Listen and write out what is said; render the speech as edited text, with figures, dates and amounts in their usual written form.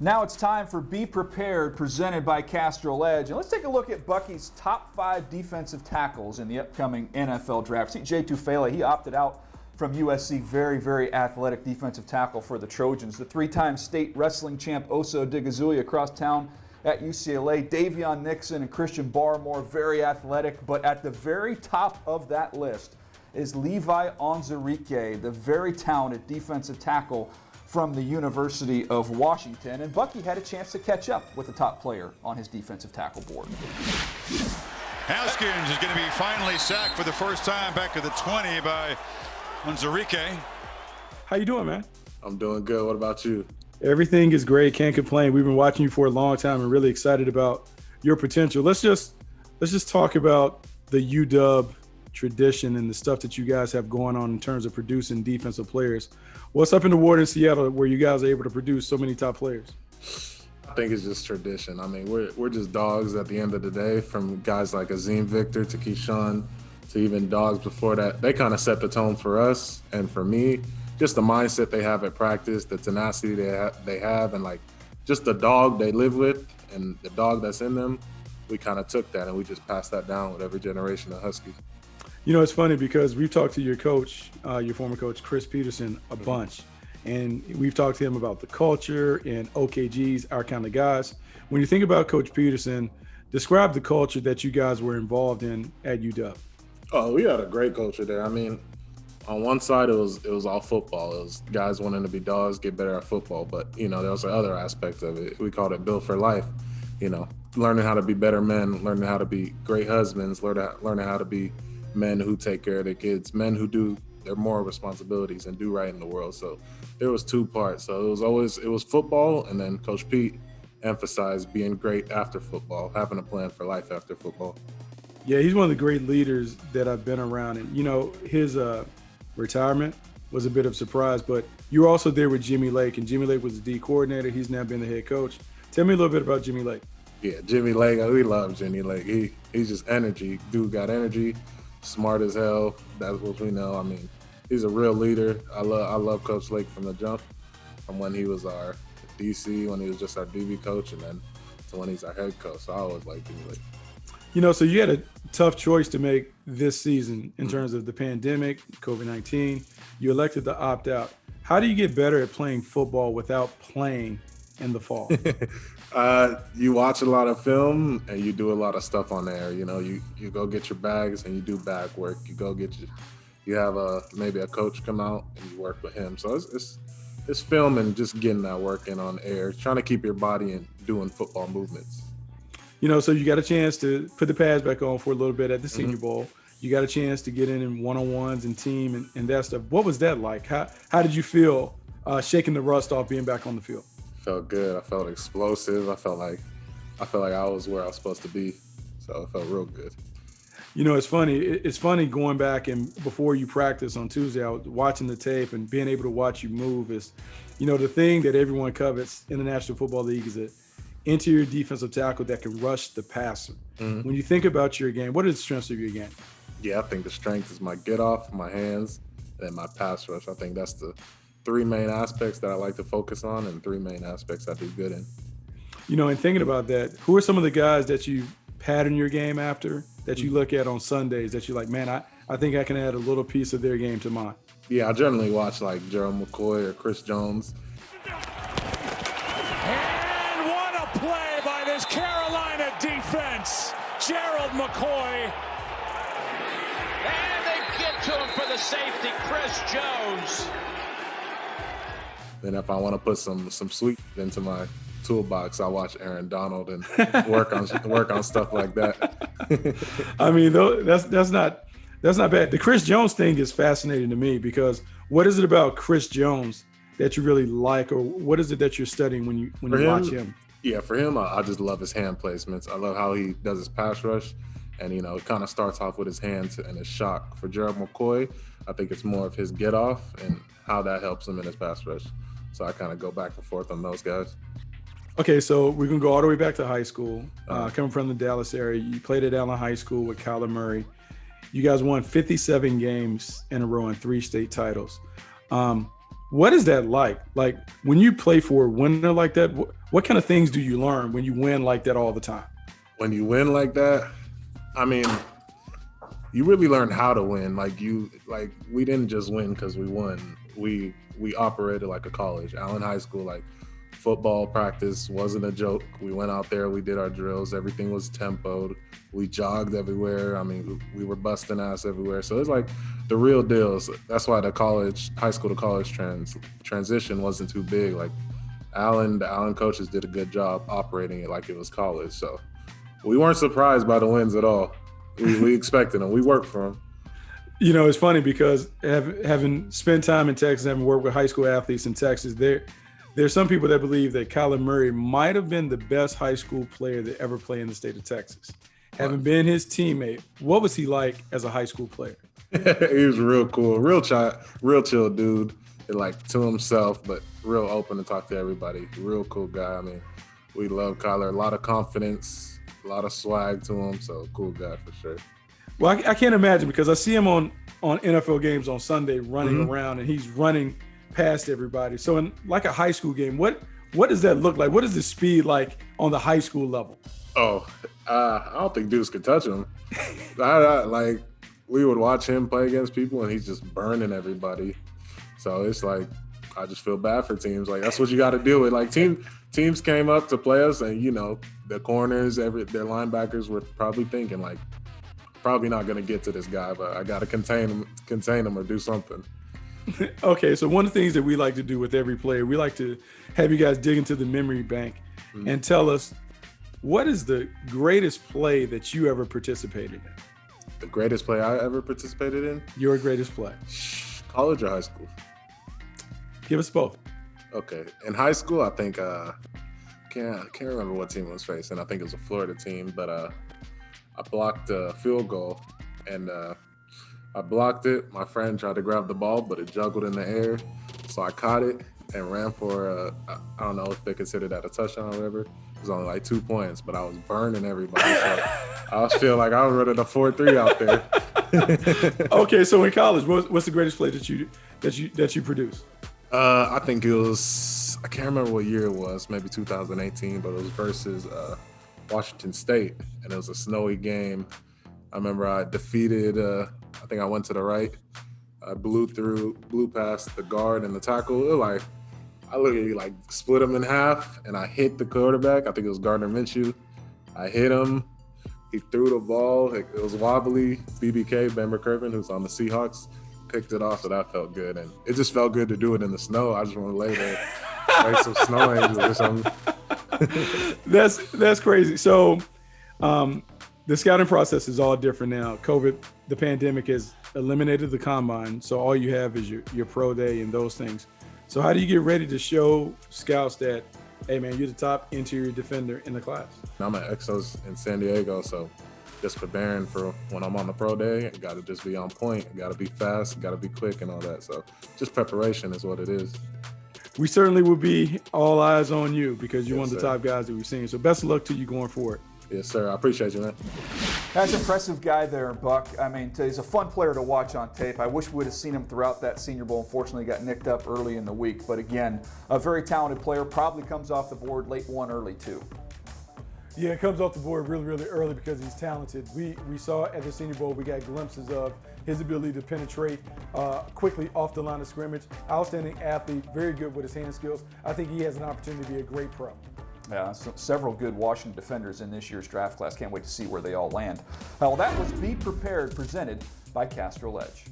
Now it's time for Be Prepared, presented by Castrol Edge. And let's take a look at Bucky's top 5 defensive tackles in the upcoming NFL draft. See, Jay Tufele, he opted out from USC, very athletic defensive tackle for the Trojans. The 3-time state wrestling champ Oso Digizuli across town at UCLA. Davion Nixon and Christian Barmore, very athletic. But at the very top of that list is Levi Onwuzurike, the very talented defensive tackle from the University of Washington. And Bucky had a chance to catch up with the top player on his defensive tackle board. Haskins is going to be finally sacked for the first time back at the 20 by Onwuzurike. How you doing, man? I'm doing good. What about you? Everything is great. Can't complain. We've been watching you for a long time and really excited about your potential. Let's just talk about the UW tradition and the stuff that you guys have going on in terms of producing defensive players. What's up in the ward in Seattle where you guys are able to produce so many top players? I think it's just tradition. I mean, we're just dogs at the end of the day, from guys like Azim Victor to Keyshawn to even dogs before that. They kind of set the tone for us and for me. Just the mindset they have at practice, the tenacity they have, and like just the dog they live with and the dog that's in them. We kind of took that and we just passed that down with every generation of Huskies. You know, it's funny because we've talked to your coach, your former coach, Chris Peterson, a bunch. And we've talked to him about the culture and OKGs, our kind of guys. When you think about Coach Peterson, describe the culture that you guys were involved in at UW. Oh, we had a great culture there. I mean, on one side, it was all football. It was guys wanting to be dogs, get better at football. But, you know, there was another aspect of it. We called it Built for Life, you know, learning how to be better men, learning how to be great husbands, learning how to be men who take care of their kids, men who do their moral responsibilities and do right in the world. So there was 2 parts. So it was football, and then Coach Pete emphasized being great after football, having a plan for life after football. Yeah, he's one of the great leaders that I've been around. And, you know, his retirement was a bit of a surprise, but you were also there with Jimmy Lake, and Jimmy Lake was the D coordinator. He's now been the head coach. Tell me a little bit about Jimmy Lake. Yeah, Jimmy Lake, we love Jimmy Lake. He's just energy. Dude got energy. Smart as hell. That's what we know. I mean, he's a real leader. I love Coach Lake from the jump, from when he was our DC, when he was just our DB coach, and then to when he's our head coach. So I always like Jimmy Lake. You know, so you had a tough choice to make this season in terms of the pandemic, COVID-19. You elected to opt out. How do you get better at playing football without playing in the fall? You watch a lot of film and you do a lot of stuff on there. You know, you go get your bags and you do bag work. You go you have maybe a coach come out and you work with him. So it's film and just getting that work in on air, trying to keep your body in doing football movements. You know, so you got a chance to put the pads back on for a little bit at the Senior Bowl. You got a chance to get in one-on-ones and team and that stuff. What was that like? How did you feel shaking the rust off, being back on the field? Felt good. I felt explosive. I felt like I was where I was supposed to be. So it felt real good. You know, it's funny. It's funny going back and before you practice on Tuesday, I was watching the tape and being able to watch you move is, you know, the thing that everyone covets in the National Football League is an interior defensive tackle that can rush the passer. Mm-hmm. When you think about your game, what are the strengths of your game? Yeah, I think the strength is my get off, my hands, and my pass rush. I think that's the 3 main aspects that I like to focus on and 3 main aspects I do good in. You know, and thinking about that, who are some of the guys that you pattern your game after, that you look at on Sundays that you're like, man, I think I can add a little piece of their game to mine? Yeah, I generally watch like Gerald McCoy or Chris Jones. And what a play by this Carolina defense. Gerald McCoy. And they get to him for the safety, Chris Jones. Then if I want to put some sweet into my toolbox, I watch Aaron Donald and work on stuff like that. I mean, that's not bad. The Chris Jones thing is fascinating to me because what is it about Chris Jones that you really like, or what is it that you're studying when you watch him? Yeah, for him, I just love his hand placements. I love how he does his pass rush, and you know, it kind of starts off with his hands and his shock. For Gerald McCoy, I think it's more of his get off and how that helps him in his pass rush. So I kind of go back and forth on those guys. Okay, so we're going to go all the way back to high school. Coming from the Dallas area, you played at Allen High School with Kyler Murray. You guys won 57 games in a row and 3 state titles. What is that like? Like when you play for a winner like that, what kind of things do you learn when you win like that all the time? When you win like that, I mean, you really learn how to win. We didn't just win because we won. We operated like a college. Allen High School, like football practice wasn't a joke. We went out there, we did our drills, everything was tempoed. We jogged everywhere. I mean, we were busting ass everywhere. So it's like the real deals. That's why the high school to college transition wasn't too big. Like the Allen coaches did a good job operating it like it was college. So we weren't surprised by the wins at all. We expected them. We worked for them. You know, it's funny because having spent time in Texas, having worked with high school athletes in Texas, there's some people that believe that Kyler Murray might have been the best high school player that ever played in the state of Texas. Having been his teammate, what was he like as a high school player? He was real cool, real chill dude, and like to himself, but real open to talk to everybody. Real cool guy. I mean, we love Kyler. A lot of confidence, a lot of swag to him. So cool guy for sure. Well, I can't imagine because I see him on NFL games on Sunday running around and he's running past everybody. So in like a high school game, what does that look like? What is the speed like on the high school level? Oh, I don't think dudes could touch him. Like we would watch him play against people and he's just burning everybody. So it's like I just feel bad for teams. Like that's what you got to deal with. Like teams came up to play us, and you know the corners, their linebackers were probably thinking like, probably not going to get to this guy, but I got to contain him or do something. Okay, so one of the things that we like to do with every player, we like to have you guys dig into the memory bank and tell us what is the greatest play that you ever participated in? The greatest play I ever participated in? Your greatest play. College or high school? Give us both. Okay. In high school, I think can't remember what team I was facing. I think it was a Florida team, but I blocked a field goal, and I blocked it. My friend tried to grab the ball, but it juggled in the air, so I caught it and ran for I don't know if they consider that a touchdown or whatever. It was only like 2 points, but I was burning everybody. So I was feeling like I was running a 4-3 out there. Okay, so in college, what's the greatest play that you produced? I think it was, I can't remember what year it was, maybe 2018, but it was versus Washington State, and it was a snowy game. I remember I defeated, I think I went to the right. I blew past the guard and the tackle. It was like, I literally like split him in half, and I hit the quarterback. I think it was Gardner Minshew. I hit him. He threw the ball. It was wobbly. BBK, Ben McCurvin, who's on the Seahawks, picked it off, so that felt good. And it just felt good to do it in the snow. I just want to lay there, play some snow angels or something. That's crazy. So the scouting process is all different now. COVID, the pandemic has eliminated the combine, so all you have is your pro day and those things. So how do you get ready to show scouts that, hey man, you're the top interior defender in the class? I'm at Exos in San Diego, so just preparing for when I'm on the pro day. I got to just be on point. Got to be fast. Got to be quick and all that. So just preparation is what it is. We certainly will be all eyes on you because you're one of the sir. top guys that we've seen. So best of luck to you going forward. Yes, sir. I appreciate you, man. That's an impressive guy there, Buck. I mean, he's a fun player to watch on tape. I wish we would have seen him throughout that Senior Bowl. Unfortunately, got nicked up early in the week. But again, a very talented player. Probably comes off the board late 1, early 2. Yeah, it comes off the board really, really early because he's talented. We saw at the Senior Bowl, we got glimpses of his ability to penetrate quickly off the line of scrimmage. Outstanding athlete, very good with his hand skills. I think he has an opportunity to be a great pro. Yeah, several good Washington defenders in this year's draft class. Can't wait to see where they all land. Well, that was Be Prepared, presented by Castrol Edge.